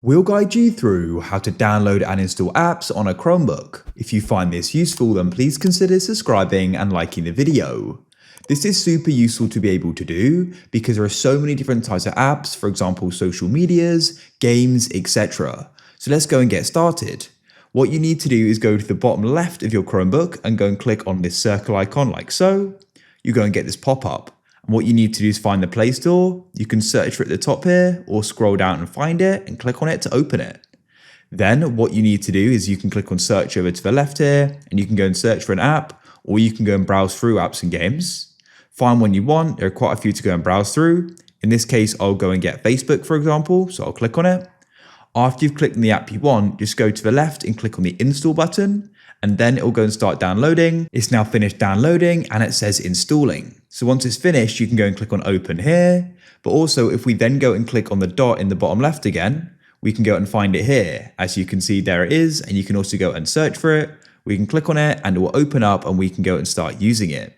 We'll guide you through how to download and install apps on a Chromebook. If you find this useful, then please consider subscribing and liking the video. This is super useful to be able to do because there are so many different types of apps, for example, social medias, games, etc. So let's go and get started. What you need to do is go to the bottom left of your Chromebook and go and click on this circle icon like so. You go and get this pop-up. And what you need to do is find the Play Store. You can search for it at the top here or scroll down and find it and click on it to open it. Then what you need to do is you can click on search over to the left here and you can go and search for an app, or you can go and browse through apps and games. Find one you want. There are quite a few to go and browse through. In this case, I'll go and get Facebook, for example. So I'll click on it. After you've clicked on the app you want, just go to the left and click on the install button, and then it will go and start downloading. It's now finished downloading and it says installing. So once it's finished, you can go and click on open here. But also if we then go and click on the dot in the bottom left again, we can go and find it here. As you can see, there it is. And you can also go and search for it. We can click on it and it will open up and we can go and start using it.